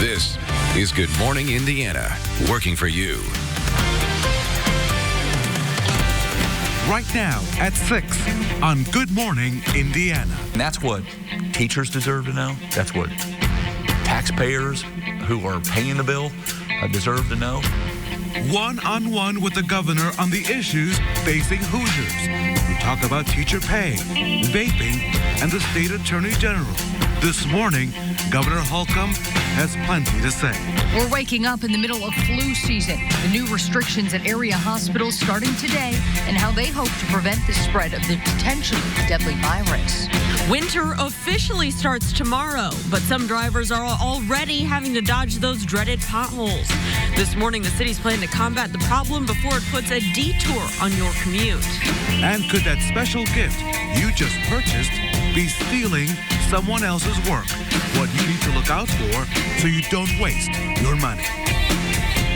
This is Good Morning Indiana, working for you. Right now at 6 on Good Morning Indiana. And that's what teachers deserve to know. That's what taxpayers who are paying the bill deserve to know. One-on-one with the governor on the issues facing Hoosiers. We talk about teacher pay, vaping, and the state attorney general. This morning, Governor Holcomb has plenty to say. We're waking up in the middle of flu season. The new restrictions at area hospitals starting today and how they hope to prevent the spread of the potentially deadly virus. Winter officially starts tomorrow, but some drivers are already having to dodge those dreaded potholes. This morning, the city's planning to combat the problem before it puts a detour on your commute. And could that special gift you just purchased be stealing someone else's work? What you need to look out for so you don't waste your money.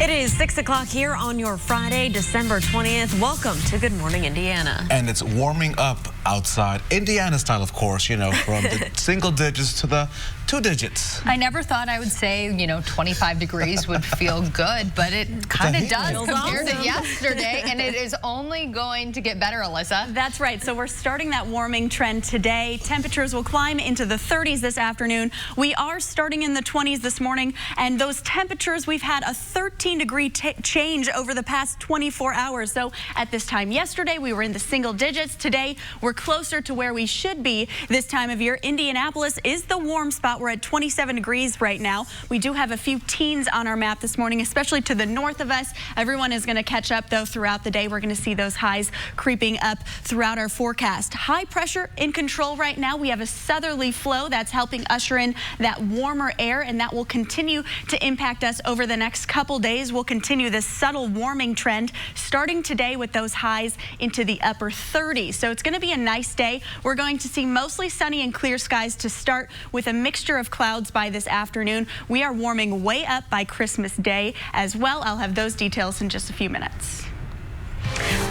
It is 6 o'clock here on your Friday, December 20th. Welcome to Good Morning Indiana. And it's warming up outside, Indiana style, of course, you know, from the single digits to the 2 digits. I never thought I would say, 25 degrees would feel good, but it kind of does compared to yesterday, and it is only going to get better, Alyssa. That's right. So we're starting that warming trend today. Temperatures will climb into the 30s this afternoon. We are starting in the 20s this morning, and those temperatures, we've had a 13-degree change over the past 24 hours. So at this time yesterday, we were in the single digits. Today, we're closer to where we should be this time of year. Indianapolis is the warm spot. We're at 27 degrees right now. We do have a few teens on our map this morning, especially to the north of us. Everyone is going to catch up, though, throughout the day. We're going to see those highs creeping up throughout our forecast. High pressure in control right now. We have a southerly flow that's helping usher in that warmer air, and that will continue to impact us over the next couple days. We'll continue this subtle warming trend starting today with those highs into the upper 30s. So it's going to be a nice day. We're going to see mostly sunny and clear skies to start with a mixture of clouds by this afternoon. We are warming way up by Christmas Day as well. I'll have those details in just a few minutes.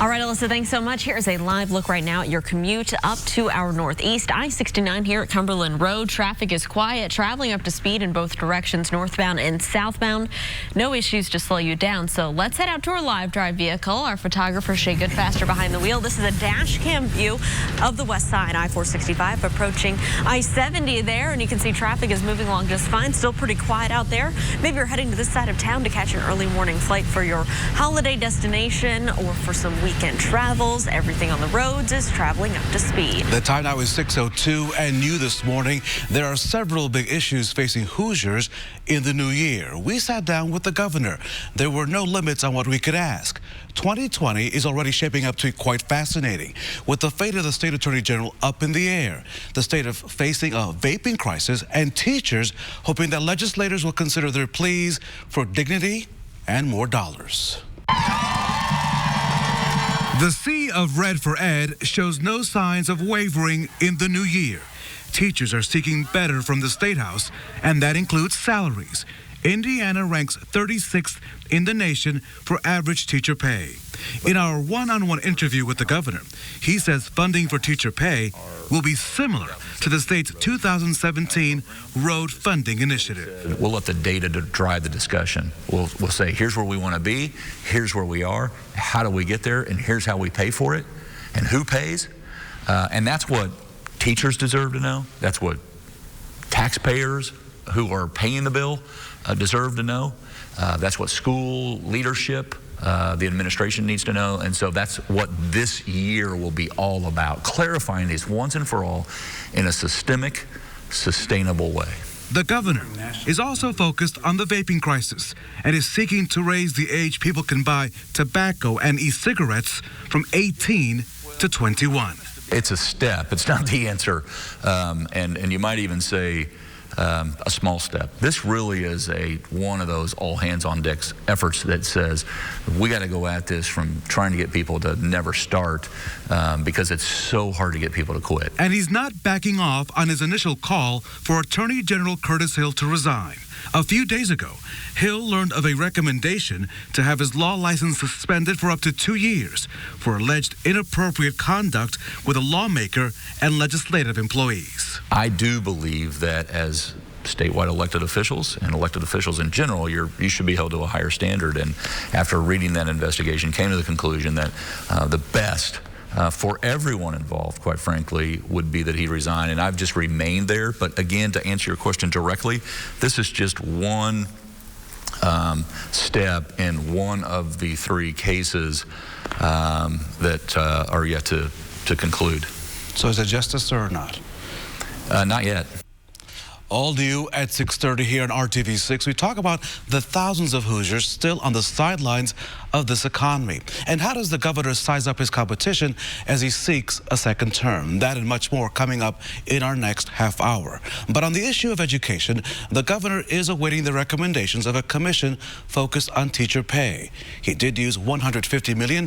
All right, Alyssa, thanks so much. Here's a live look right now at your commute up to our northeast. I-69 here at Cumberland Road. Traffic is quiet, traveling up to speed in both directions, northbound and southbound. No issues to slow you down. So let's head out to our live drive vehicle. Our photographer, Shay Goodfaster, behind the wheel. This is a dash cam view of the west side, I-465 approaching I-70 there. And you can see traffic is moving along just fine. Still pretty quiet out there. Maybe you're heading to this side of town to catch an early morning flight for your holiday destination or for some weekend travels. Everything on the roads is traveling up to speed. The time now is 6:02, and new this morning, there are several big issues facing Hoosiers in the new year. We sat down with the governor. There were no limits on what we could ask. 2020 is already shaping up to be quite fascinating, with the fate of the state attorney general up in the air, the state of facing a vaping crisis, and teachers hoping that legislators will consider their pleas for dignity and more dollars. The sea of red for Ed shows no signs of wavering in the new year. Teachers are seeking better from the State House, and that includes salaries. Indiana ranks 36th in the nation for average teacher pay. In our one-on-one interview with the governor, he says funding for teacher pay will be similar to the state's 2017 road funding initiative. We'll let the data drive the discussion. We'll say, here's where we want to be, here's where we are, how do we get there, and here's how we pay for it, and who pays. And that's what teachers deserve to know. That's what taxpayers who are paying the bill deserve to know. That's what school leadership, the administration needs to know. And so that's what this year will be all about, clarifying these once and for all in a systemic, sustainable way. The governor is also focused on the vaping crisis and is seeking to raise the age people can buy tobacco and e-cigarettes from 18 to 21. It's a step. It's not the answer. And you might even say a small step. This really is one of those all hands on deck efforts that says we got to go at this from trying to get people to never start because it's so hard to get people to quit. And he's not backing off on his initial call for Attorney General Curtis Hill to resign. A few days ago, Hill learned of a recommendation to have his law license suspended for up to 2 years for alleged inappropriate conduct with a lawmaker and legislative employees. I do believe that as statewide elected officials and elected officials in general, you should be held to a higher standard. And after reading that investigation, came to the conclusion that the best for everyone involved, quite frankly, would be that he resign. And I've just remained there. But again, to answer your question directly, this is just one step in one of the 3 cases that are yet to conclude. So is it justice or not? Not yet. All new at 6:30 here on RTV6. We talk about the thousands of Hoosiers still on the sidelines of this economy. And how does the governor size up his competition as he seeks a second term? That and much more coming up in our next half hour. But on the issue of education, the governor is awaiting the recommendations of a commission focused on teacher pay. He did use $150 million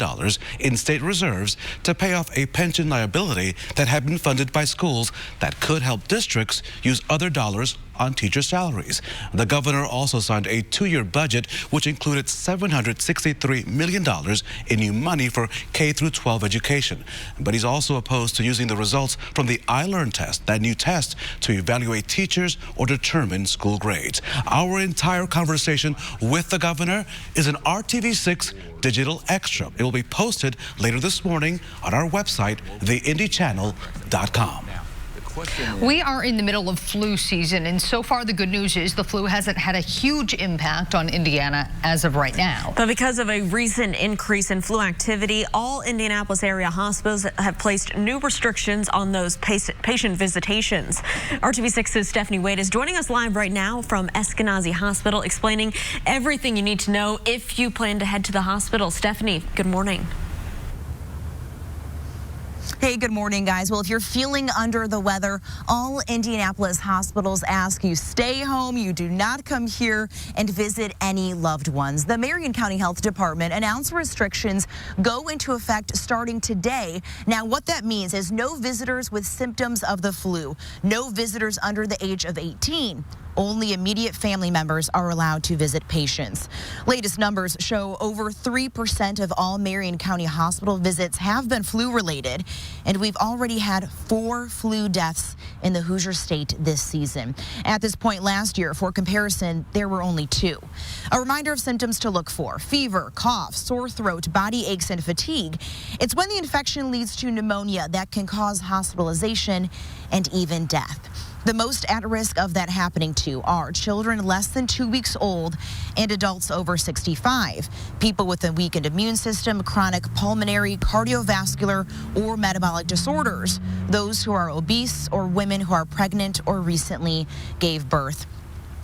in state reserves to pay off a pension liability that had been funded by schools that could help districts use other dollars on teacher salaries. The governor also signed a 2-year budget which included $763 million in new money for K-12 education. But he's also opposed to using the results from the iLearn test, that new test to evaluate teachers or determine school grades. Our entire conversation with the governor is an RTV6 digital extra. It will be posted later this morning on our website, theindychannel.com. We are in the middle of flu season, and so far the good news is the flu hasn't had a huge impact on Indiana as of right now. But because of a recent increase in flu activity, all Indianapolis area hospitals have placed new restrictions on those patient visitations. RTV6's Stephanie Wade is joining us live right now from Eskenazi Hospital, explaining everything you need to know if you plan to head to the hospital. Stephanie, good morning. Hey, good morning, guys. Well, if you're feeling under the weather, all Indianapolis hospitals ask you stay home. You do not come here and visit any loved ones. The Marion County Health Department announced restrictions go into effect starting today. Now, what that means is no visitors with symptoms of the flu, no visitors under the age of 18. Only immediate family members are allowed to visit patients. Latest numbers show over 3% of all Marion County hospital visits have been flu-related, and we've already had 4 flu deaths in the Hoosier State this season. At this point last year, for comparison, there were only 2. A reminder of symptoms to look for: fever, cough, sore throat, body aches, and fatigue. It's when the infection leads to pneumonia that can cause hospitalization and even death. The most at risk of that happening to are children less than 2 weeks old and adults over 65, people with a weakened immune system, chronic pulmonary, cardiovascular, or metabolic disorders, those who are obese, or women who are pregnant or recently gave birth.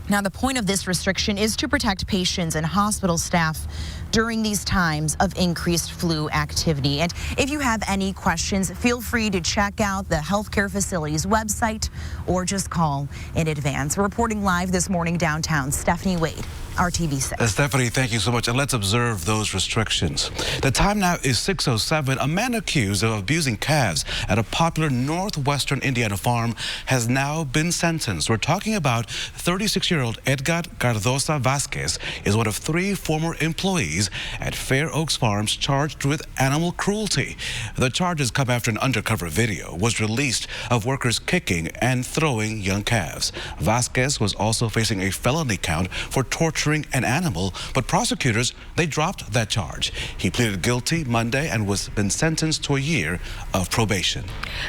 Now, the point of this restriction is to protect patients and hospital staff during these times of increased flu activity. And if you have any questions, feel free to check out the healthcare facility's website or just call in advance. Reporting live this morning downtown, Stephanie Wade, RTV6. Stephanie, thank you so much. And let's observe those restrictions. The time now is 6:07. A man accused of abusing calves at a popular northwestern Indiana farm has now been sentenced. We're talking about 36-year-old Edgar Cardoza Vasquez is one of 3 former employees at Fair Oaks Farms charged with animal cruelty. The charges come after an undercover video was released of workers kicking and throwing young calves. Vasquez was also facing a felony count for torturing an animal, but prosecutors, they dropped that charge. He pleaded guilty Monday and was been sentenced to a year of probation.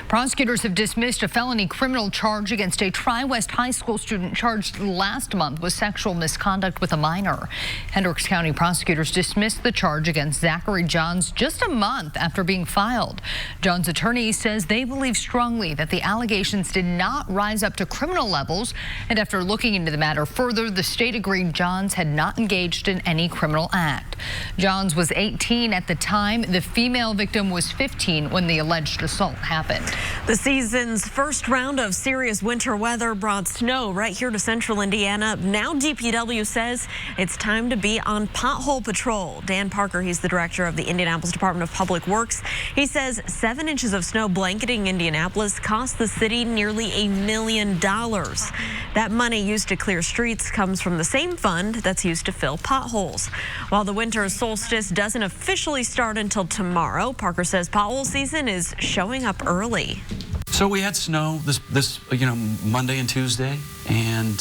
Prosecutors have dismissed a felony criminal charge against a Tri-West High School student charged last month with sexual misconduct with a minor. Hendricks County prosecutors dismissed the charge against Zachary Johns just a month after being filed. Johns' attorney says they believe strongly that the allegations did not rise up to criminal levels, and after looking into the matter further, the state agreed Johns had not engaged in any criminal act. Johns was 18 at the time. The female victim was 15 when the alleged assault happened. The season's first round of serious winter weather brought snow right here to central Indiana. Now DPW says it's time to be on pothole patrol. Dan Parker, he's the director of the Indianapolis Department of Public Works. He says 7 inches of snow blanketing Indianapolis cost the city nearly $1 million. That money used to clear streets comes from the same fund that's used to fill potholes. While the winter solstice doesn't officially start until tomorrow, Parker says pothole season is showing up early. So we had snow this Monday and Tuesday, and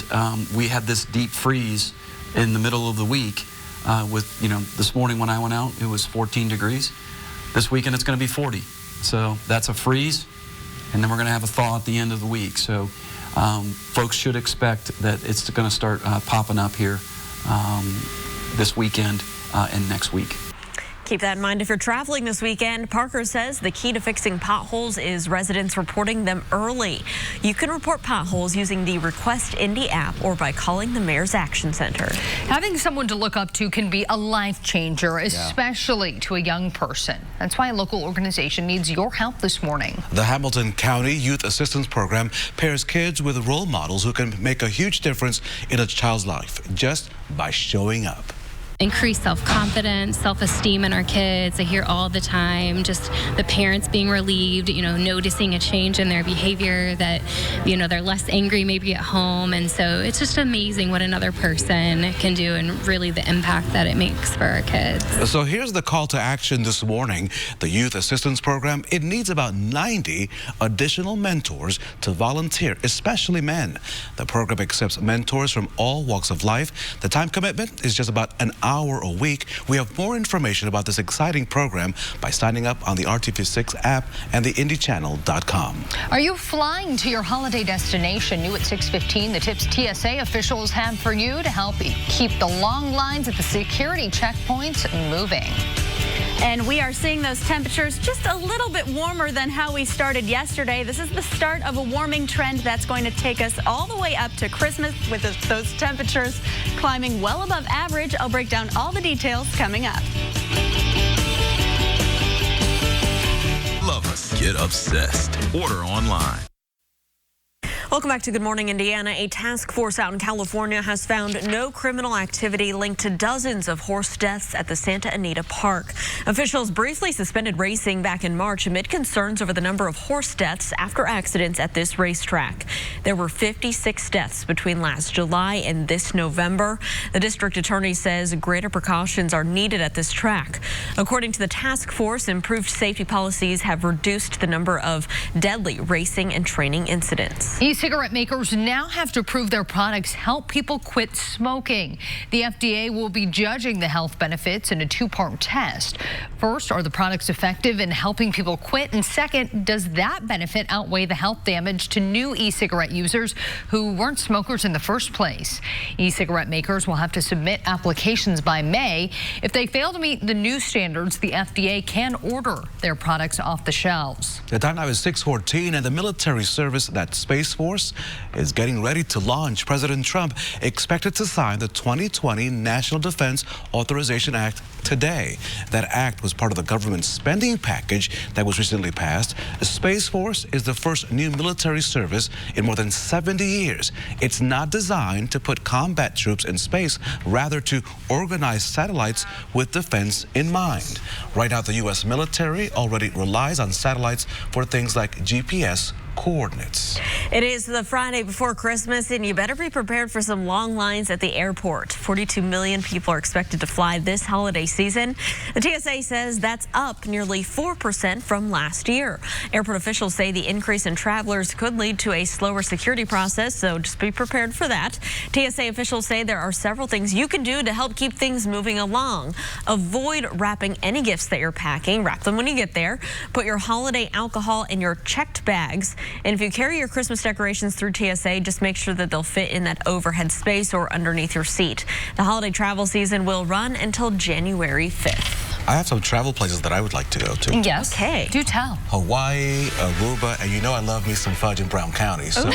we had this deep freeze in the middle of the week. This morning when I went out, it was 14 degrees. This weekend it's going to be 40. So that's a freeze, and then we're going to have a thaw at the end of the week. So folks should expect that it's going to start popping up here this weekend and next week. Keep that in mind if you're traveling this weekend. Parker says the key to fixing potholes is residents reporting them early. You can report potholes using the Request Indy app or by calling the Mayor's Action Center. Having someone to look up to can be a life changer, especially to a young person. That's why a local organization needs your help this morning. The Hamilton County Youth Assistance Program pairs kids with role models who can make a huge difference in a child's life just by showing up. Increase self-confidence, self-esteem in our kids. I hear all the time just the parents being relieved, noticing a change in their behavior, that, they're less angry maybe at home. And so it's just amazing what another person can do and really the impact that it makes for our kids. So here's the call to action this morning. The Youth Assistance Program, it needs about 90 additional mentors to volunteer, especially men. The program accepts mentors from all walks of life. The time commitment is just about an hour a week. We have more information about this exciting program by signing up on the RTV6 app and the IndyChannel.com. Are you flying to your holiday destination? New at 6:15, the tips TSA officials have for you to help keep the long lines at the security checkpoints moving. And we are seeing those temperatures just a little bit warmer than how we started yesterday. This is the start of a warming trend that's going to take us all the way up to Christmas with those temperatures climbing well above average. I'll break down all the details coming up. Love us. Get obsessed. Order online. Welcome back to Good Morning Indiana. A task force out in California has found no criminal activity linked to dozens of horse deaths at the Santa Anita Park. Officials briefly suspended racing back in March amid concerns over the number of horse deaths after accidents at this racetrack. There were 56 deaths between last July and this November. The district attorney says greater precautions are needed at this track. According to the task force, improved safety policies have reduced the number of deadly racing and training incidents. E-cigarette makers now have to prove their products help people quit smoking. The FDA will be judging the health benefits in a two-part test. First, are the products effective in helping people quit? And second, does that benefit outweigh the health damage to new e-cigarette users who weren't smokers in the first place? E-cigarette makers will have to submit applications by May. If they fail to meet the new standards, the FDA can order their products off the shelves. The time now is 6:14, and the military service, that Space Force, is getting ready to launch. President Trump expected to sign the 2020 National Defense Authorization Act today. That act was part of the government spending package that was recently passed. The Space Force is the first new military service in more than 70 years. It's not designed to put combat troops in space, rather to organize satellites with defense in mind. Right now, the U.S. military already relies on satellites for things like GPS coordinates. It is the Friday before Christmas, and you better be prepared for some long lines at the airport. 42 million people are expected to fly this holiday season. The TSA says that's up nearly 4% from last year. Airport officials say the increase in travelers could lead to a slower security process, so just be prepared for that. TSA officials say there are several things you can do to help keep things moving along. Avoid wrapping any gifts that you're packing. Wrap them when you get there. Put your holiday alcohol in your checked bags. And if you carry your Christmas decorations through TSA, just make sure that they'll fit in that overhead space or underneath your seat. The holiday travel season will run until January 5th. I have some travel places that I would like to go to. Yes. Okay. Do tell. Hawaii, Aruba, and you know I love me some fudge in Brown County. So.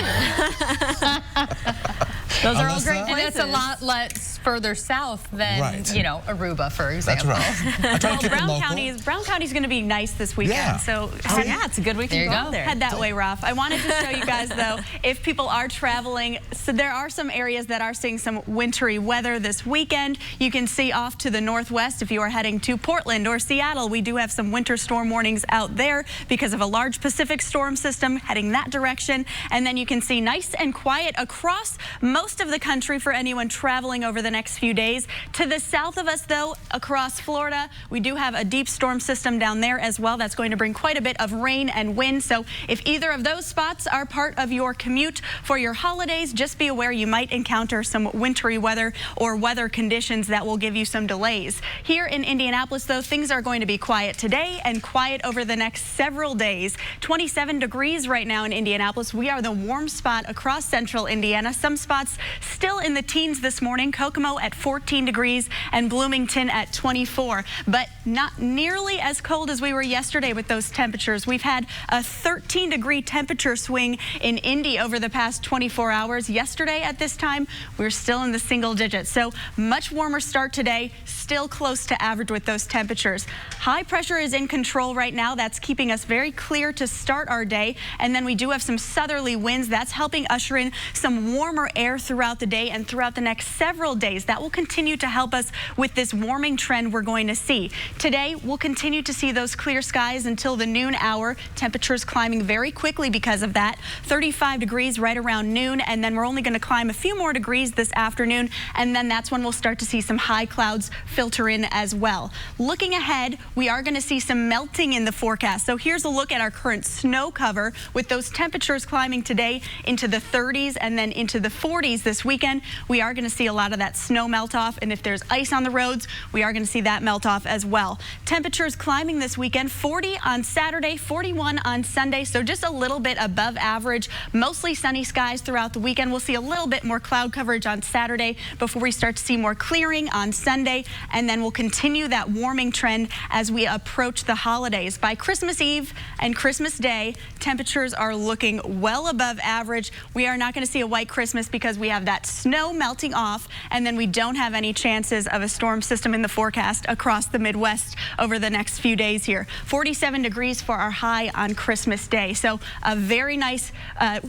Those are all great And places. it's a lot less further south than, Aruba, for example. That's right. I try to keep it local. Brown County's going to be nice this weekend. Yeah. So yeah, it's a good weekend to go there. Head that way, Ralph. I wanted to show you guys, though, if people are traveling, so there are some areas that are seeing some wintry weather this weekend. You can see off to the northwest if you are heading to Portland or Seattle. We do have some winter storm warnings out there because of a large Pacific storm system heading that direction. And then you can see nice and quiet across most of the country for anyone traveling over the next next few days. To the south of us, though, across Florida, we do have a deep storm system down there as well. That's going to bring quite a bit of rain and wind. So if either of those spots are part of your commute for your holidays, just be aware you might encounter some wintry weather or weather conditions that will give you some delays. Here in Indianapolis, though, things are going to be quiet today and quiet over the next several days. 27 degrees right now in Indianapolis. We are the warm spot across central Indiana. Some spots still in the teens this morning. Kokomo at 14 degrees and Bloomington at 24, but not nearly as cold as we were yesterday with those temperatures. We've had a 13-degree temperature swing in Indy over the past 24 hours. Yesterday at this time, we were still in the single digits. So much warmer start today, still close to average with those temperatures. High pressure is in control right now. That's keeping us very clear to start our day. And then we do have some southerly winds. That's helping usher in some warmer air throughout the day and throughout the next several days. That will continue to help us with this warming trend we're going to see. Today, we'll continue to see those clear skies until the noon hour. Temperatures climbing very quickly because of that. 35 degrees right around noon, and then we're only going to climb a few more degrees this afternoon, and then that's when we'll start to see some high clouds filter in as well. Looking ahead, we are going to see some melting in the forecast. So here's a look at our current snow cover with those temperatures climbing today into the 30s and then into the 40s this weekend. We are going to see a lot of that snow melt off, and if there's ice on the roads, we are going to see that melt off as well. Temperatures climbing this weekend, 40 on Saturday, 41 on Sunday, so just a little bit above average. Mostly sunny skies throughout the weekend. We'll see a little bit more cloud coverage on Saturday before we start to see more clearing on Sunday, and then we'll continue that warming trend as we approach the holidays. By Christmas Eve and Christmas Day, temperatures are looking well above average. We are not going to see a white Christmas because we have that snow melting off, and then we don't have any chances of a storm system in the forecast across the Midwest over the next few days here. 47 degrees for our high on Christmas Day. So a very nice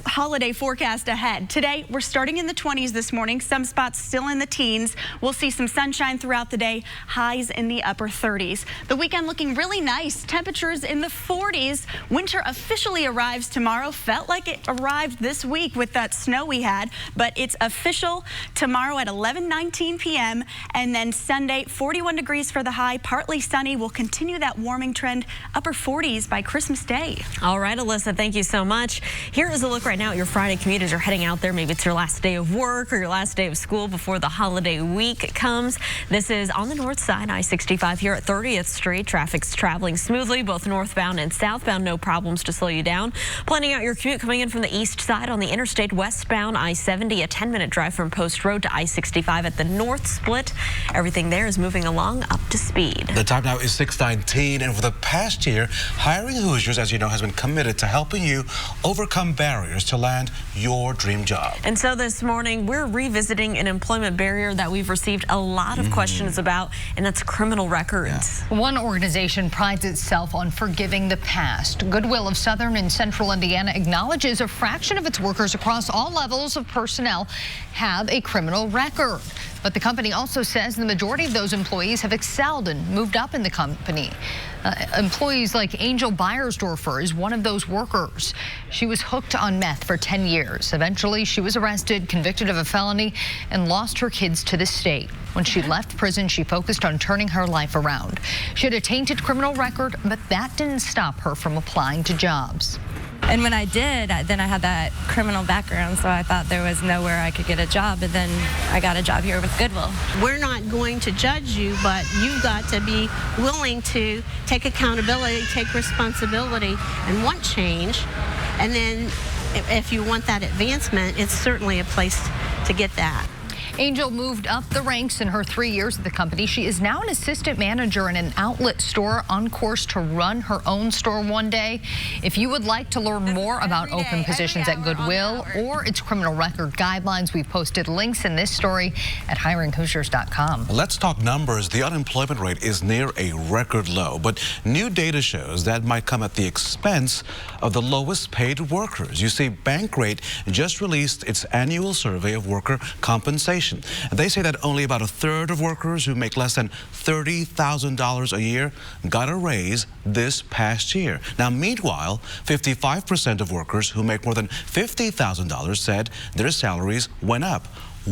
holiday forecast ahead. Today, we're starting in the 20s this morning. Some spots still in the teens. We'll see some sunshine throughout the day. Highs in the upper 30s. The weekend looking really nice. Temperatures in the 40s. Winter officially arrives tomorrow. Felt like it arrived this week with that snow we had, but it's official tomorrow at 11:19 p.m. and then Sunday, 41 degrees for the high, partly sunny. We'll continue that warming trend, upper 40s by Christmas Day. All right, Alyssa, thank you so much. Here is a look right now at your Friday commute as you're heading out there. Maybe it's your last day of work or your last day of school before the holiday week comes. This is on the north side, I-65 here at 30th Street. Traffic's traveling smoothly, both northbound and southbound. No problems to slow you down. Planning out your commute coming in from the east side on the interstate westbound I-70, a 10-minute drive from Post Road to I-65 at the north split. Everything there is moving along up to speed. The time now is 6:19, and for the past year, Hiring Hoosiers, as you know, has been committed to helping you overcome barriers to land your dream job. And so this morning, we're revisiting an employment barrier that we've received a lot of questions about, and that's criminal records. Yeah. One organization prides itself on forgiving the past. Goodwill of Southern and Central Indiana acknowledges a fraction of its workers across all levels of personnel have a criminal record. But the company also says the majority of those employees have excelled and moved up in the company. Employees like Angel Beiersdorfer is one of those workers. She was hooked on meth for 10 years. Eventually, she was arrested, convicted of a felony, and lost her kids to the state. When she left prison, she focused on turning her life around. She had a tainted criminal record, but that didn't stop her from applying to jobs. And when I did, then I had that criminal background, so I thought there was nowhere I could get a job, and then I got a job here with Goodwill. We're not going to judge you, but you've got to be willing to take accountability, take responsibility, and want change. And then if you want that advancement, it's certainly a place to get that. Angel moved up the ranks in her 3 years at the company. She is now an assistant manager in an outlet store, on course to run her own store one day. If you would like to learn more about open positions at Goodwill or its criminal record guidelines, we've posted links in this story at hiringhoosiers.com. Let's talk numbers. The unemployment rate is near a record low, but new data shows that might come at the expense of the lowest paid workers. You see, Bankrate just released its annual survey of worker compensation. They say that only about a third of workers who make less than $30,000 a year got a raise this past year. Now, meanwhile, 55% of workers who make more than $50,000 said their salaries went up.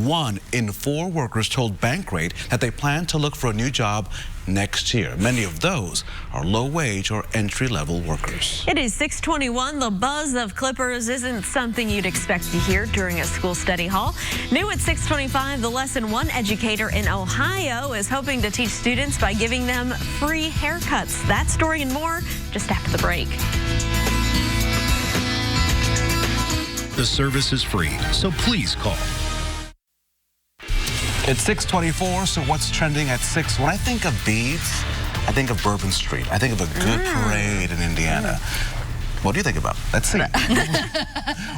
1 in 4 workers told Bankrate that they plan to look for a new job next year. Many of those are low-wage or entry-level workers. It is 6:21. The buzz of Clippers isn't something you'd expect to hear during a school study hall. New at 6:25, the Lesson 1 educator in Ohio is hoping to teach students by giving them free haircuts. That story and more just after the break. The service is free, so please call. It's 6:24, so what's trending at 6? When I think of beads, I think of Bourbon Street. I think of a good parade in Indiana. What do you think about? Let's see.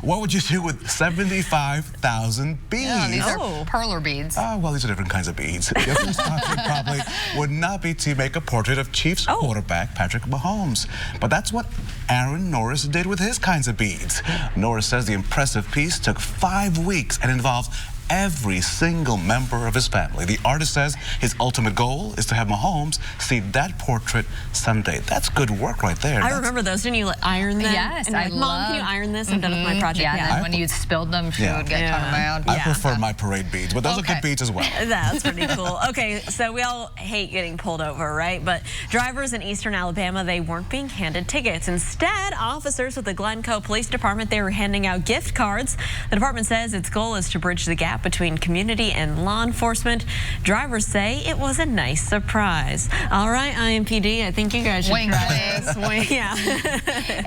What would you do with 75,000 beads? Yeah, these are perler beads. Well, these are different kinds of beads. Your first topic probably would not be to make a portrait of Chiefs quarterback Patrick Mahomes. But that's what Aaron Norris did with his kinds of beads. Norris says the impressive piece took 5 weeks and involved every single member of his family. The artist says his ultimate goal is to have Mahomes see that portrait someday. That's good work right there. I remember those. Didn't you iron them? Yes, and like, Mom, can you iron this? I'm done with my project. Yeah, then when you spilled them, she would get talking about. I prefer my parade beads, but those are good beads as well. That's pretty cool. Okay, so we all hate getting pulled over, right? But drivers in eastern Alabama, they weren't being handed tickets. Instead, officers with the Glencoe Police Department, they were handing out gift cards. The department says its goal is to bridge the gap between community and law enforcement. Drivers say it was a nice surprise. All right, IMPD, I think you guys should try this. Yeah.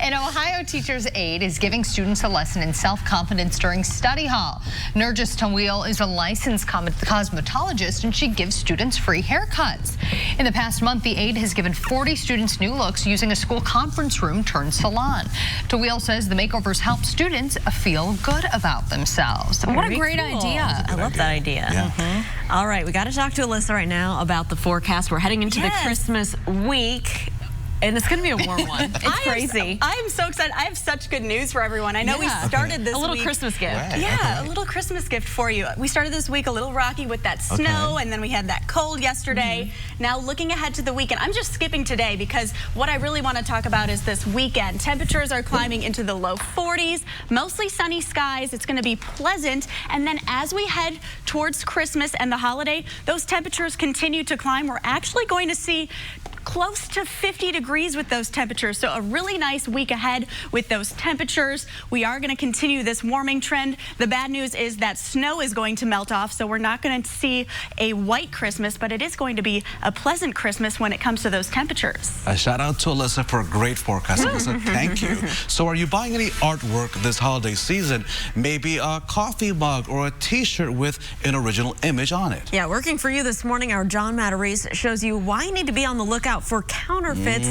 An Ohio teacher's aide is giving students a lesson in self-confidence during study hall. Nurgis Tawil is a licensed cosmetologist, and she gives students free haircuts. In the past month, the aide has given 40 students new looks using a school conference room turned salon. Tawil says the makeovers help students feel good about themselves. What a great idea. I love that idea. Yeah. All right, we got to talk to Alyssa right now about the forecast. We're heading into the Christmas week. And it's going to be a warm one. It's crazy. I am so excited. I have such good news for everyone. I know we started this week. A little week. Christmas gift. Right. Yeah, a little Christmas gift for you. We started this week a little rocky with that snow, and then we had that cold yesterday. Now looking ahead to the weekend, I'm just skipping today because what I really want to talk about is this weekend. Temperatures are climbing into the low 40s, mostly sunny skies. It's going to be pleasant. And then as we head towards Christmas and the holiday, those temperatures continue to climb. We're actually going to see close to 50 degrees with those temperatures. So a really nice week ahead with those temperatures. We are going to continue this warming trend. The bad news is that snow is going to melt off, so we're not going to see a white Christmas, but it is going to be a pleasant Christmas when it comes to those temperatures. A shout out to Alyssa for a great forecast. Alyssa, thank you. So are you buying any artwork this holiday season? Maybe a coffee mug or a t-shirt with an original image on it. Yeah, working for you this morning, our John Matarese shows you why you need to be on the lookout for counterfeits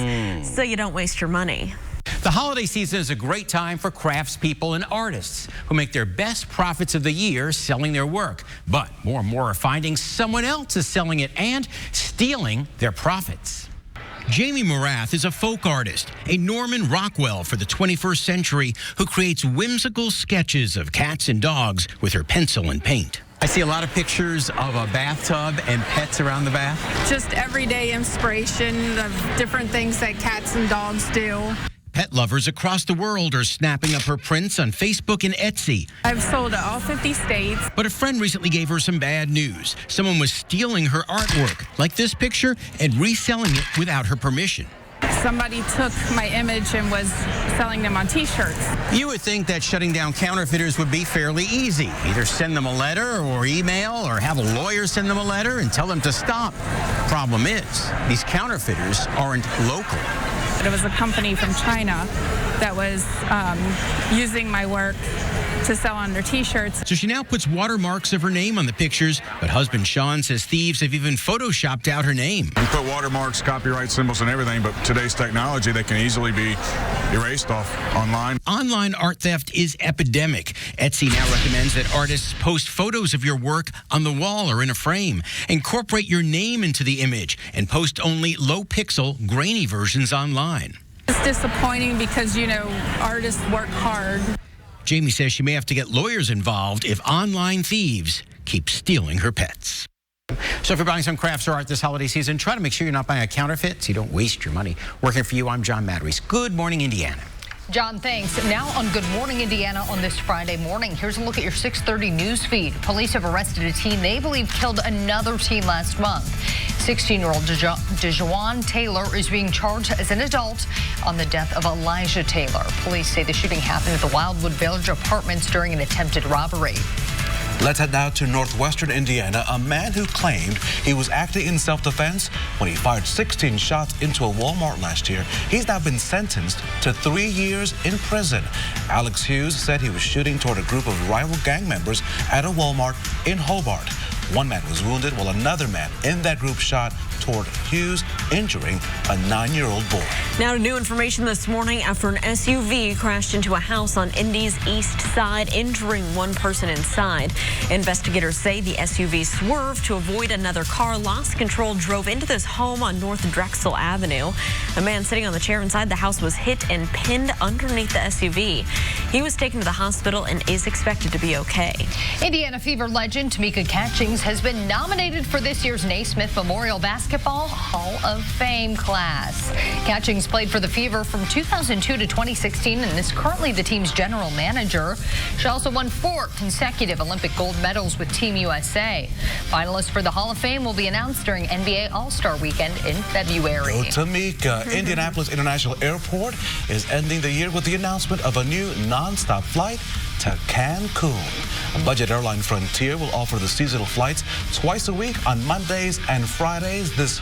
so you don't waste your money. The holiday season is a great time for craftspeople and artists who make their best profits of the year selling their work. But more and more are finding someone else is selling it and stealing their profits. Jamie Morath is a folk artist, a Norman Rockwell for the 21st century, who creates whimsical sketches of cats and dogs with her pencil and paint. I see a lot of pictures of a bathtub and pets around the bath. Just everyday inspiration of different things that cats and dogs do. Pet lovers across the world are snapping up her prints on Facebook and Etsy. I've sold to all 50 states. But a friend recently gave her some bad news. Someone was stealing her artwork, like this picture, and reselling it without her permission. Somebody took my image and was selling them on t-shirts. You would think that shutting down counterfeiters would be fairly easy. Either send them a letter or email or have a lawyer send them a letter and tell them to stop. Problem is, these counterfeiters aren't local. It was a company from China that was using my work to sell on their t-shirts. So she now puts watermarks of her name on the pictures, but husband Sean says thieves have even photoshopped out her name. You put watermarks, copyright symbols, and everything, but today's technology, they can easily be erased off online. Online art theft is epidemic. Etsy now recommends that artists post photos of your work on the wall or in a frame. Incorporate your name into the image and post only low-pixel, grainy versions online. It's disappointing because, you know, artists work hard. Jamie says she may have to get lawyers involved if online thieves keep stealing her pets. So if you're buying some crafts or art this holiday season, try to make sure you're not buying a counterfeit so you don't waste your money. Working for you, I'm John Matarese. Good morning, Indiana. John, thanks. Now on Good Morning Indiana on this Friday morning, here's a look at your 6:30 news feed. Police have arrested a teen they believe killed another teen last month. 16-year-old Dejuan Taylor is being charged as an adult on the death of Elijah Taylor. Police say the shooting happened at the Wildwood Village Apartments during an attempted robbery. Let's head now to northwestern Indiana. A man who claimed he was acting in self-defense when he fired 16 shots into a Walmart last year. He's now been sentenced to 3 years in prison. Alex Hughes said he was shooting toward a group of rival gang members at a Walmart in Hobart. One man was wounded while another man in that group shot toward Hughes, injuring a 9-year-old boy. Now, new information this morning after an SUV crashed into a house on Indy's east side, injuring one person inside. Investigators say the SUV swerved to avoid another car, lost control, drove into this home on North Drexel Avenue. A man sitting on the chair inside the house was hit and pinned underneath the SUV. He was taken to the hospital and is expected to be okay. Indiana Fever legend Tamika Catchings has been nominated for this year's Naismith Memorial Basketball Hall of Fame class. Catchings played for the Fever from 2002 to 2016 and is currently the team's general manager. She also won 4 consecutive Olympic gold medals with Team USA. Finalists for the Hall of Fame will be announced during NBA All-Star Weekend in February. Oh, Tamika. Indianapolis International Airport is ending the year with the announcement of a new nonstop flight to Cancun. A budget airline Frontier will offer the seasonal flights twice a week on Mondays and Fridays. This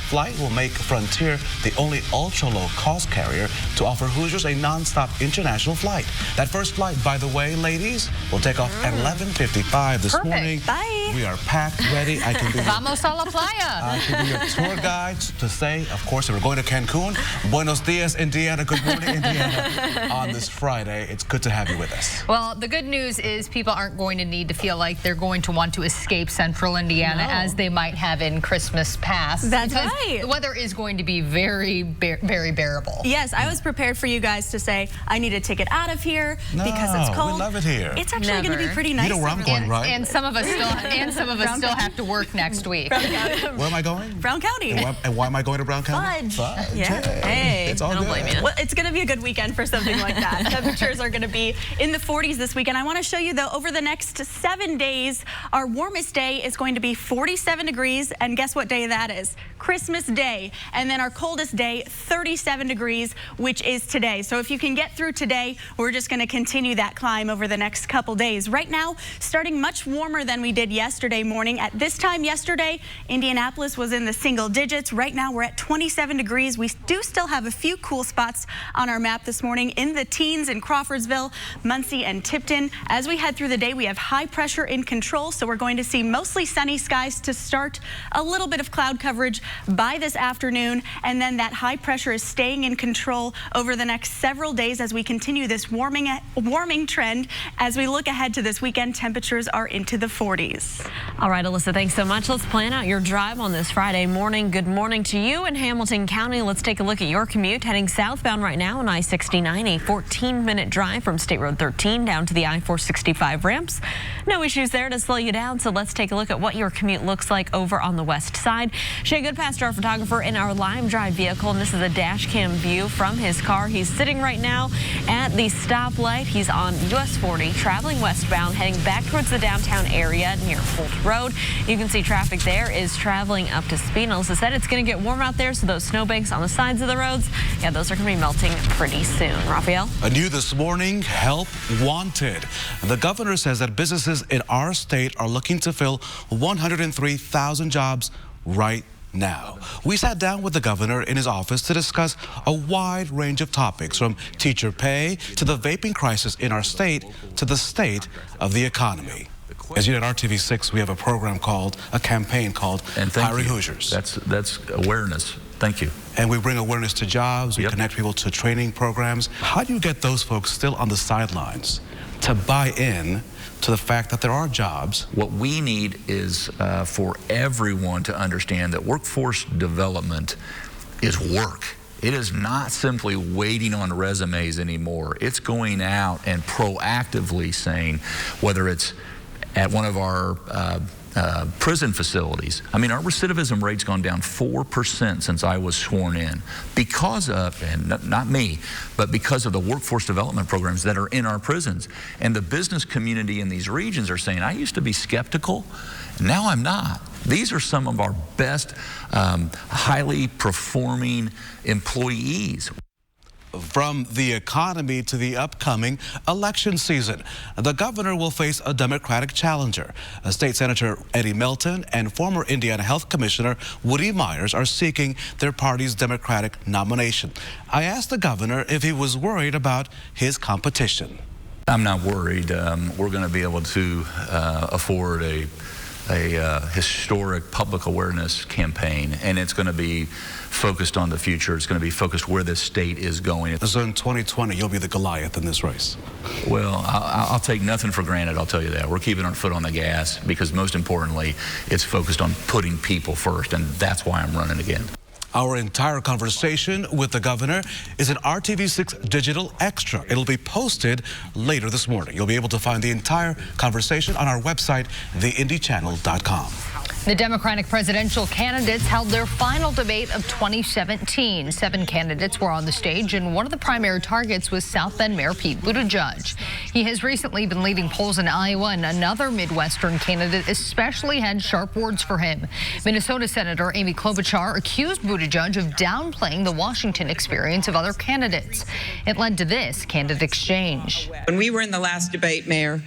flight will make Frontier the only ultra-low-cost carrier to offer Hoosiers a nonstop international flight. That first flight, by the way, ladies, will take off at 11:55 this morning. Bye. We are packed, ready. I can be Vamos a la playa. I can be your tour guide to say, of course, that we're going to Cancun. Buenos dias, Indiana. Good morning, Indiana. On this Friday, it's good to have you with us. Well, the good news is people aren't going to need to feel like they're going to want to escape central Indiana as they might have in Christmas past. That's right. The weather is going to be very bearable. Yes, I was prepared for you guys to say, I need a ticket out of here because it's cold. We love it here. It's actually going to be pretty nice. You know where I'm going, right? And some of us still have to work next week. Where am I going? Brown County. And why am I going to Brown County? Fudge. Yeah. Hey. It's all I don't good. blame you. Well, it's going to be a good weekend for something like that. Temperatures are going to be in the 40s this weekend. I want to show you, though, over the next 7 days, our warmest day is going to be 47 degrees. And guess what day that is? Christmas Day. And then our coldest day, 37 degrees, which is today. So if you can get through today, we're just going to continue that climb over the next couple days. Right now, starting much warmer than we did yesterday morning. At this time yesterday, Indianapolis was in the single digits. Right now, we're at 27 degrees. We do still have a few cool spots on our map this morning in the teens in Crawfordsville, Muncie, and Tipton. As we head through the day, we have high pressure in control, so we're going to see mostly sunny skies to start, a little bit of cloud coverage by this afternoon, and then that high pressure is staying in control over the next several days as we continue this warming trend. As we look ahead to this weekend, temperatures are into the 40s. All right, Alyssa, thanks so much. Let's plan out your drive on this Friday morning. Good morning to you in Hamilton County. Let's take a look at your commute. Heading southbound right now on I-69, a 14-minute drive from State Road 13 down to the I-465 ramps. No issues there to slow you down, so let's take a look at what your commute looks like over on the west side. Shay Goodpaster, our photographer, in our live drive vehicle, and this is a dash cam view from his car. He's sitting right now at the stoplight. He's on US 40, traveling westbound, heading back towards the downtown area near Holt Road. You can see traffic there is traveling up to speed. And Alyssa said it's going to get warm out there, so those snowbanks on the sides of the roads, yeah, those are going to be melting pretty soon. Raphael? New this morning, help wanted. The governor says that businesses in our state are looking to fill 103,000 jobs right now. We sat down with the governor in his office to discuss a wide range of topics, from teacher pay to the vaping crisis in our state to the state of the economy. As you know, at RTV6, we have a campaign called Hiring Hoosiers. That's awareness. Thank you. And we bring awareness to jobs, we connect people to training programs. How do you get those folks still on the sidelines to buy in to the fact that there are jobs? What we need is for everyone to understand that workforce development is work. It is not simply waiting on resumes anymore. It's going out and proactively saying, whether it's at one of our prison facilities. I mean, our recidivism rate's gone down 4% since I was sworn in because of, and not me, but because of the workforce development programs that are in our prisons. And the business community in these regions are saying, I used to be skeptical, now I'm not. These are some of our best, highly performing employees. From the economy to the upcoming election season, the governor will face a Democratic challenger. State Senator Eddie Melton and former Indiana Health Commissioner Woody Myers are seeking their party's Democratic nomination. I asked the governor if he was worried about his competition. I'm not worried. We're going to be able to afford a historic public awareness campaign, and it's going to be focused on the future. It's going to be focused where this state is going. So in 2020, you'll be the Goliath in this race? Well, I'll take nothing for granted, I'll tell you that. We're keeping our foot on the gas because most importantly, it's focused on putting people first, and that's why I'm running again. Our entire conversation with the governor is an RTV6 Digital Extra. It'll be posted later this morning. You'll be able to find the entire conversation on our website, theindychannel.com. The Democratic presidential candidates held their final debate of 2017. 7 candidates were on the stage, and one of the primary targets was South Bend Mayor Pete Buttigieg. He has recently been leading polls in Iowa, and another Midwestern candidate especially had sharp words for him. Minnesota Senator Amy Klobuchar accused Buttigieg of downplaying the Washington experience of other candidates. It led to this candidate exchange. When we were in the last debate, Mayor,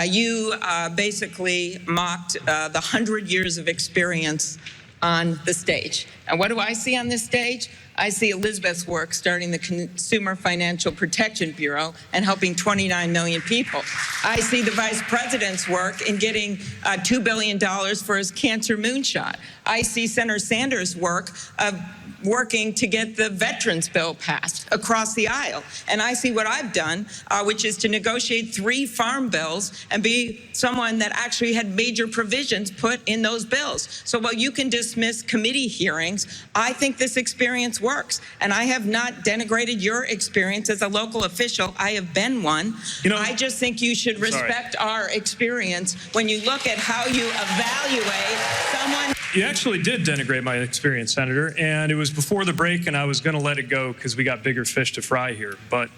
you basically mocked the 100 years of experience on the stage. And what do I see on this stage? I see Elizabeth's work starting the Consumer Financial Protection Bureau and helping 29 million people. I see the Vice President's work in getting $2 billion for his cancer moonshot. I see Senator Sanders' work of working to get the veterans bill passed across the aisle. And I see what I've done, which is to negotiate 3 farm bills and be someone that actually had major provisions put in those bills. So while you can dismiss committee hearings, I think this experience works. And I have not denigrated your experience as a local official. I have been one. You know, I just think you should respect our experience when you look at how you evaluate someone. You actually did denigrate my experience, Senator, and it was before the break, and I was going to let it go because we got bigger fish to fry here. But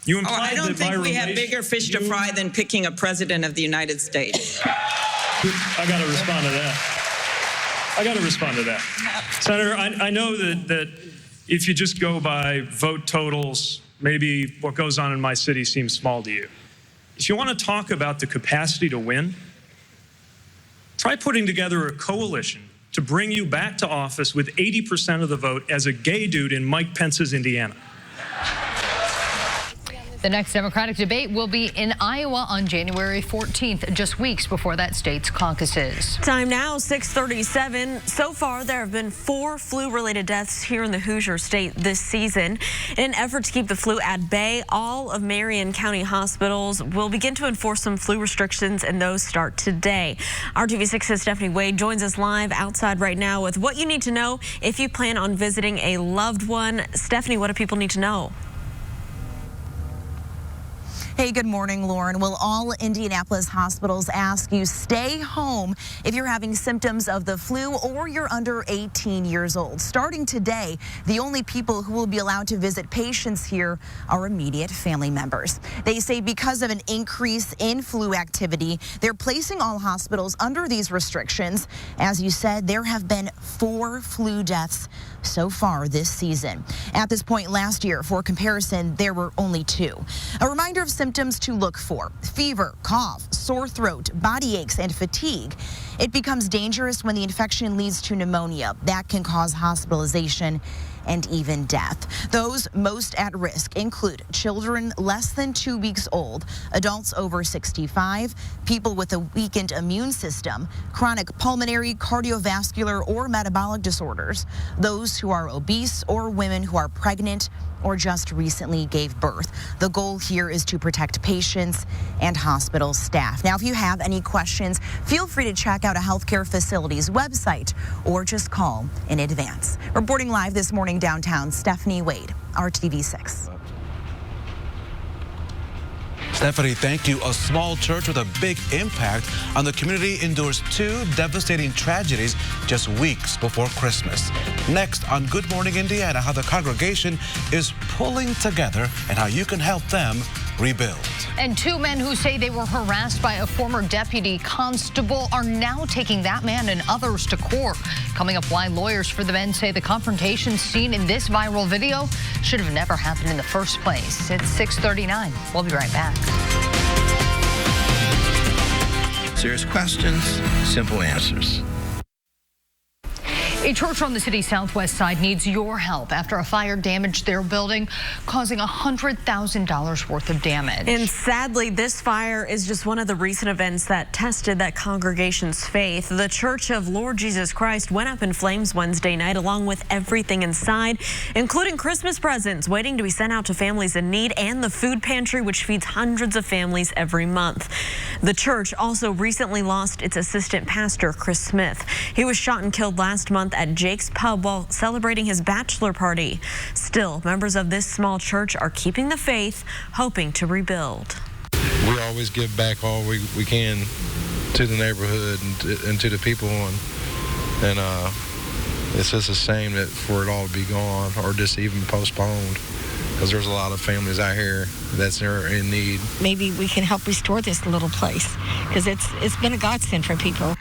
you implied I don't think we have bigger fish to fry than picking a president of the United States. I got to respond to that. Senator, I know that if you just go by vote totals, maybe what goes on in my city seems small to you. If you want to talk about the capacity to win, try putting together a coalition to bring you back to office with 80% of the vote as a gay dude in Mike Pence's Indiana. The next Democratic debate will be in Iowa on January 14th, just weeks before that state's caucuses. Time now, 6:37. So far, there have been 4 flu-related deaths here in the Hoosier State this season. In an effort to keep the flu at bay, all of Marion County hospitals will begin to enforce some flu restrictions, and those start today. Our TV6's Stephanie Wade joins us live outside right now with what you need to know if you plan on visiting a loved one. Stephanie, what do people need to know? Hey, good morning, Lauren. Will all Indianapolis hospitals ask you stay home if you're having symptoms of the flu or you're under 18 years old? Starting today, the only people who will be allowed to visit patients here are immediate family members. They say because of an increase in flu activity, they're placing all hospitals under these restrictions. As you said, there have been 4 flu deaths so far this season. At this point last year, for comparison, there were only 2. A reminder of symptoms to look for: fever, cough, sore throat, body aches, and fatigue. It becomes dangerous when the infection leads to pneumonia. That can cause hospitalization and even death. Those most at risk include children less than 2 weeks old, adults over 65, people with a weakened immune system, chronic pulmonary, cardiovascular, or metabolic disorders, those who are obese, or women who are pregnant or just recently gave birth. The goal here is to protect patients and hospital staff. Now, if you have any questions, feel free to check out a healthcare facility's website or just call in advance. Reporting live this morning downtown, Stephanie Wade, RTV6. Stephanie, thank you. A small church with a big impact on the community endures 2 devastating tragedies just weeks before Christmas. Next on Good Morning Indiana, how the congregation is pulling together and how you can help them rebuild. And 2 men who say they were harassed by a former deputy constable are now taking that man and others to court. Coming up, why lawyers for the men say the confrontation seen in this viral video should have never happened in the first place. It's 6:39. We'll be right back. Serious questions, simple answers. A church on the city's southwest side needs your help after a fire damaged their building, causing $100,000 worth of damage. And sadly, this fire is just one of the recent events that tested that congregation's faith. The Church of Lord Jesus Christ went up in flames Wednesday night, along with everything inside, including Christmas presents waiting to be sent out to families in need, and the food pantry, which feeds hundreds of families every month. The church also recently lost its assistant pastor, Chris Smith. He was shot and killed last month at Jake's Pub while celebrating his bachelor party. Still, members of this small church are keeping the faith, hoping to rebuild. We always give back all we can to the neighborhood and to the people, and it's just a shame that for it all to be gone or just even postponed, because there's a lot of families out here that's in need. Maybe we can help restore this little place, because it's been a godsend for people.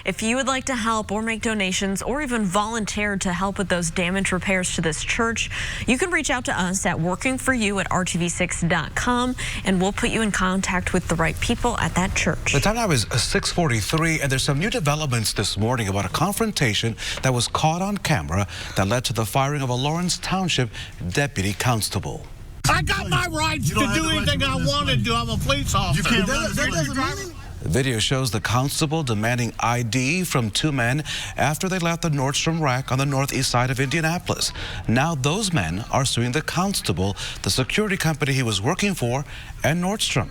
If you would like to help or make donations or even volunteer to help with those damage repairs to this church, you can reach out to us at workingforyou@rtv6.com, and we'll put you in contact with the right people at that church. The time now is 6:43, and there's some new developments this morning about a confrontation that was caught on camera that led to the firing of a Lawrence Township deputy constable. I got my rights to do anything I want to do. I'm a police officer. You can't The video shows the constable demanding ID from 2 men after they left the Nordstrom rack on the northeast side of Indianapolis. Now those men are suing the constable, the security company he was working for, and Nordstrom.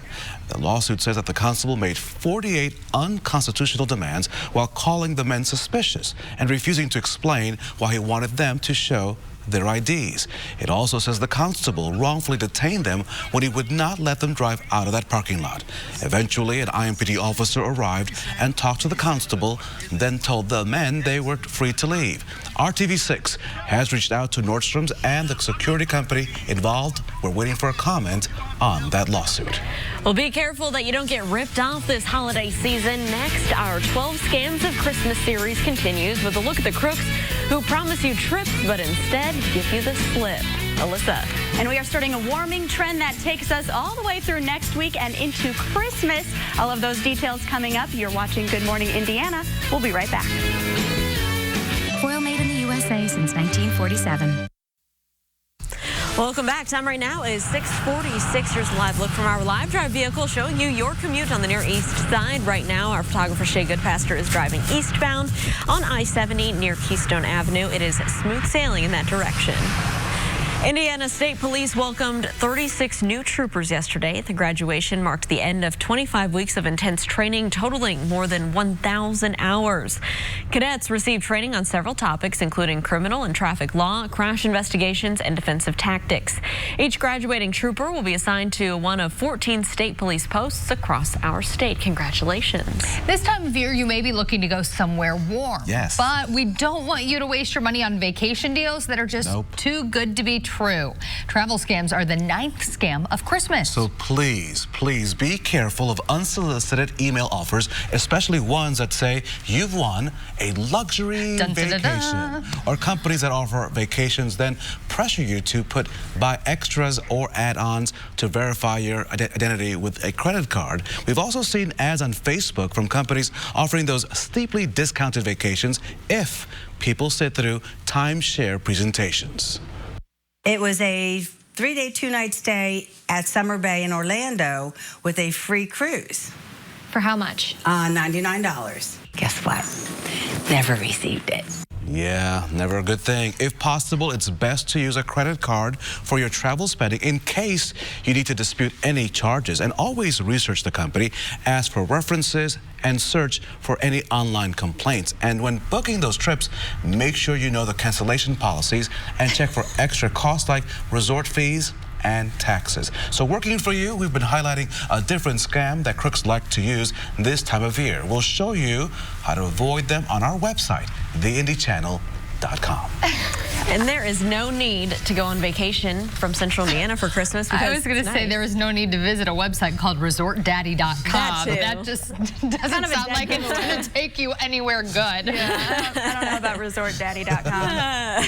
The lawsuit says that the constable made 48 unconstitutional demands while calling the men suspicious and refusing to explain why he wanted them to show their IDs. It also says the constable wrongfully detained them when he would not let them drive out of that parking lot. Eventually, an IMPD officer arrived and talked to the constable, then told the men they were free to leave. RTV6 has reached out to Nordstrom's and the security company involved. We're waiting for a comment on that lawsuit. Well, be careful that you don't get ripped off this holiday season. Next, our 12 Scams of Christmas series continues with a look at the crooks who promise you trips but instead give you the slip. Alyssa. And we are starting a warming trend that takes us all the way through next week and into Christmas. All of those details coming up. You're watching Good Morning Indiana. We'll be right back. Foil made in the USA since 1947. Welcome back. Time right now is 6:46. Here's a live look from our live drive vehicle showing you your commute on the near east side. Right now, our photographer Shay Goodpaster is driving eastbound on I-70 near Keystone Avenue. It is smooth sailing in that direction. Indiana State Police welcomed 36 new troopers yesterday. The graduation marked the end of 25 weeks of intense training, totaling more than 1,000 hours. Cadets received training on several topics, including criminal and traffic law, crash investigations, and defensive tactics. Each graduating trooper will be assigned to one of 14 state police posts across our state. Congratulations. This time of year, you may be looking to go somewhere warm. Yes. But we don't want you to waste your money on vacation deals that are just too good to be true. Travel scams are the 9th scam of Christmas. So please, please be careful of unsolicited email offers, especially ones that say you've won a luxury vacation. Or companies that offer vacations then pressure you to buy extras or add-ons to verify your identity with a credit card. We've also seen ads on Facebook from companies offering those steeply discounted vacations if people sit through timeshare presentations. It was a 3-day, 2-night stay at Summer Bay in Orlando with a free cruise. For how much? $99. Guess what? Never received it. Yeah, never a good thing. If possible, it's best to use a credit card for your travel spending in case you need to dispute any charges. And always research the company, ask for references, and search for any online complaints. And when booking those trips, make sure you know the cancellation policies and check for extra costs like resort fees and taxes. So working for you, we've been highlighting a different scam that crooks like to use this time of year. We'll show you how to avoid them on our website, theindychannel.com. And there is no need to go on vacation from Central Indiana for Christmas. I was going to say there is no need to visit a website called resortdaddy.com. That just doesn't sound like it's going to take you anywhere good. Yeah, I don't know about resortdaddy.com.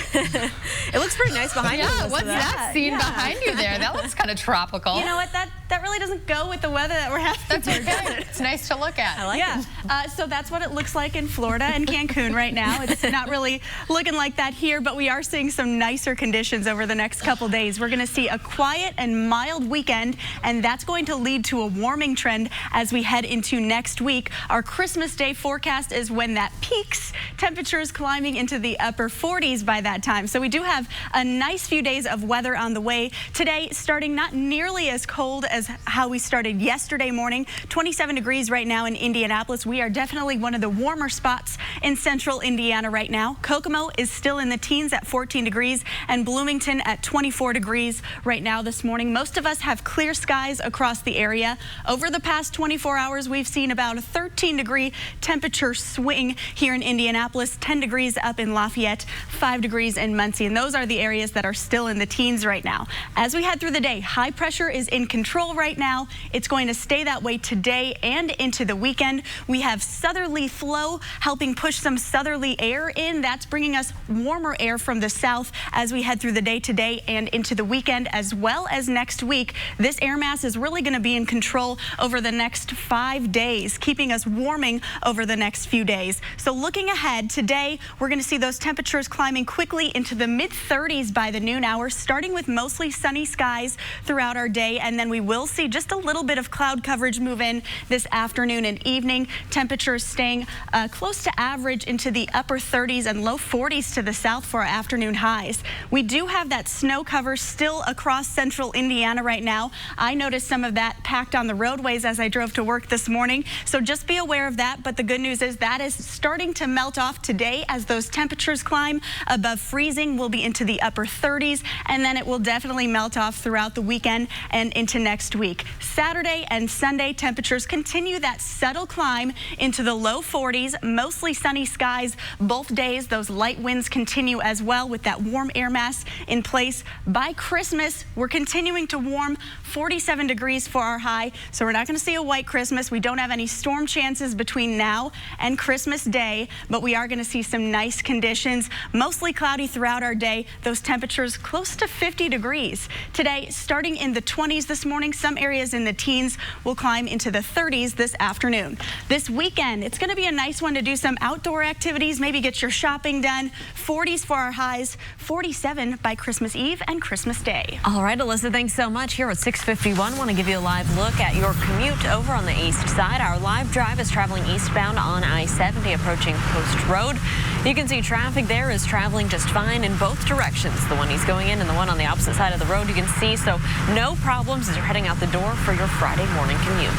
It looks pretty nice behind you. Yeah, what's that scene behind you there? That looks kind of tropical. You know what? That really doesn't go with the weather that we're having. That's okay. It's nice to look at. I like it. So that's what it looks like in Florida and Cancun right now. It's not really looking like that here, but we are seeing some nicer conditions over the next couple days. We're going to see a quiet and mild weekend, and that's going to lead to a warming trend as we head into next week. Our Christmas Day forecast is when that peaks. Temperatures climbing into the upper 40s by that time. So we do have a nice few days of weather on the way. Today, starting not nearly as cold as how we started yesterday morning. 27 degrees right now in Indianapolis. We are definitely one of the warmer spots in central Indiana right now. Kokomo is still in the teens at 14 degrees and Bloomington at 24 degrees right now this morning. Most of us have clear skies across the area. Over the past 24 hours, we've seen about a 13-degree temperature swing here in Indianapolis, 10 degrees up in Lafayette, 5 degrees in Muncie, and those are the areas that are still in the teens right now. As we head through the day, high pressure is in control right now. It's going to stay that way today and into the weekend. We have southerly flow helping push some southerly air in. That's bringing us warmer air from the south as we head through the day today and into the weekend as well as next week. This air mass is really going to be in control over the next 5 days, keeping us warming over the next few days. So looking ahead, today we're going to see those temperatures climbing quickly into the mid-30s by the noon hour, starting with mostly sunny skies throughout our day, and then we will see just a little bit of cloud coverage move in this afternoon and evening. Temperatures staying close to average into the upper 30s and low 40s to the south for our afternoon highs. We do have that snow cover still across central Indiana right now. I noticed some of that packed on the roadways as I drove to work this morning, so just be aware of that. But the good news is that is starting to melt off today as those temperatures climb above freezing. We'll be into the upper 30s, and then it will definitely melt off throughout the weekend and into next week. Saturday and Sunday temperatures continue that subtle climb into the low 40s, mostly sunny skies both days. Those light winds continue as well with that warm air mass in place. By Christmas, we're continuing to warm, 47 degrees for our high, so we're not going to see a white Christmas. We don't have any storm chances between now and Christmas Day, but we are going to see some nice conditions, mostly cloudy throughout our day. Those temperatures close to 50 degrees. Today, starting in the 20s this morning, some areas in the teens will climb into the 30s this afternoon. This weekend, it's going to be a nice one to do some outdoor activities, maybe get your shopping done. 40s for our highs, 47 by Christmas Eve and Christmas Day. All right, Alyssa, thanks so much. Here at 6:51, want to give you a live look at your commute over on the east side. Our live drive is traveling eastbound on I-70 approaching Post Road. You can see traffic there is traveling just fine in both directions. The one he's going in and the one on the opposite side of the road you can see, so no problems as you're heading out the door for your Friday morning commute.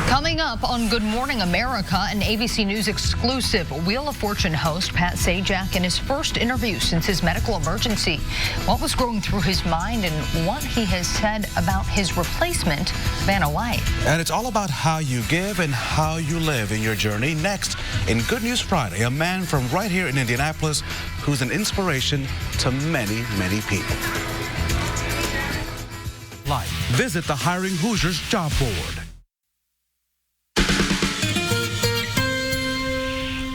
Coming up on Good Morning America, an ABC News exclusive, Wheel of Fortune host Pat Sajak in his first interview since his medical emergency. What was going through his mind and what he has said about his replacement, Vanna White. And it's all about how you give and how you live in your journey. Next, in Good News Friday, a man from right here in Indianapolis who's an inspiration to many, many people. Visit the Hiring Hoosiers job board.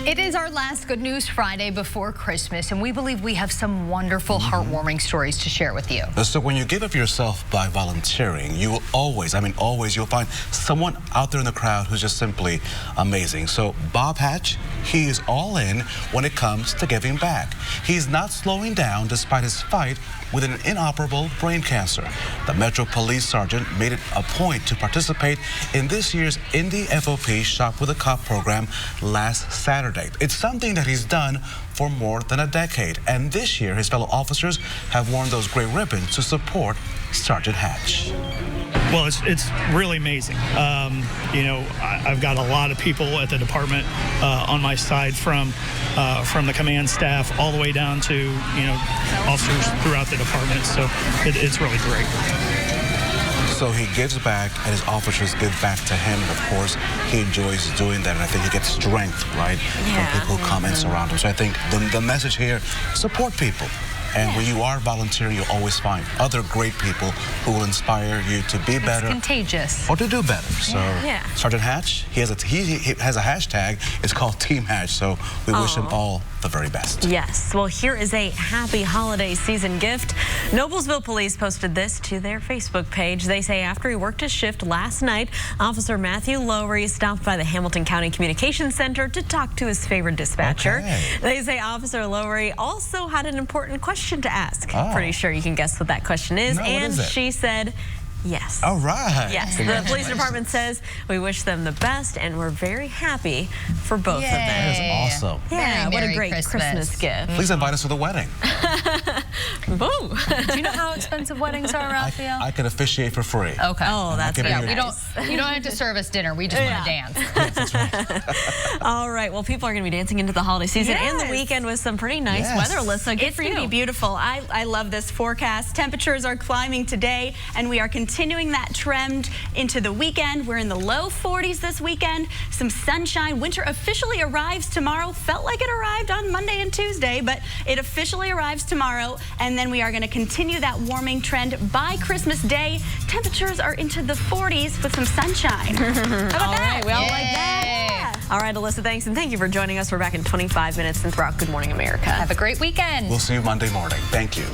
It is our last Good News Friday before Christmas, and we believe we have some wonderful, heartwarming stories to share with you. So when you give of yourself by volunteering, you will always, you'll find someone out there in the crowd who's just simply amazing. So Bob Hatch, he is all in when it comes to giving back. He's not slowing down despite his fight with an inoperable brain cancer. The Metro Police Sergeant made it a point to participate in this year's Indy FOP Shop with a Cop program last Saturday. It's something that he's done for more than a decade, and this year his fellow officers have worn those gray ribbons to support Sergeant Hatch. Well, it's really amazing. I've got a lot of people at the department on my side, from the command staff all the way down to officers throughout the department. So it's really great. So he gives back, and his officers give back to him. And of course, he enjoys doing that, and I think he gets strength, right, from people who come and surround him. So I think the message here: support people. And when you are volunteering, you'll always find other great people who will inspire you to be better. It's contagious. Or to do better. So Sergeant Hatch, he has a hashtag. It's called Team Hatch. So we wish him all the very best. Yes. Well, here is a happy holiday season gift. Noblesville Police posted this to their Facebook page. They say after he worked his shift last night, Officer Matthew Lowry stopped by the Hamilton County Communications Center to talk to his favorite dispatcher. Okay. They say Officer Lowry also had an important question to ask. Pretty sure you can guess what that question is. No, and what is it? she said, yes. All right. Yes. The police department says we wish them the best, and we're very happy for both of them. That is awesome. Yeah, what a Merry great Christmas gift. Please invite us to the wedding. Boom. Do you know how expensive weddings are, Raphael? I could officiate for free. Okay. Oh, that's very very nice. You don't have to serve us dinner. We just want to dance. All right. Well, people are going to be dancing into the holiday season and the weekend with some pretty nice weather, Alyssa. Good for you. It's going to be beautiful. I love this forecast. Temperatures are climbing today, and we are continuing that trend into the weekend. We're in the low 40s this weekend. Some sunshine. Winter officially arrives tomorrow. Felt like it arrived on Monday and Tuesday, but it officially arrives tomorrow. And then we are going to continue that warming trend by Christmas Day. Temperatures are into the 40s with some sunshine. How about that? We all like that. All right, Alyssa, thanks. And thank you for joining us. We're back in 25 minutes and throughout Good Morning America. Have a great weekend. We'll see you Monday morning. Thank you.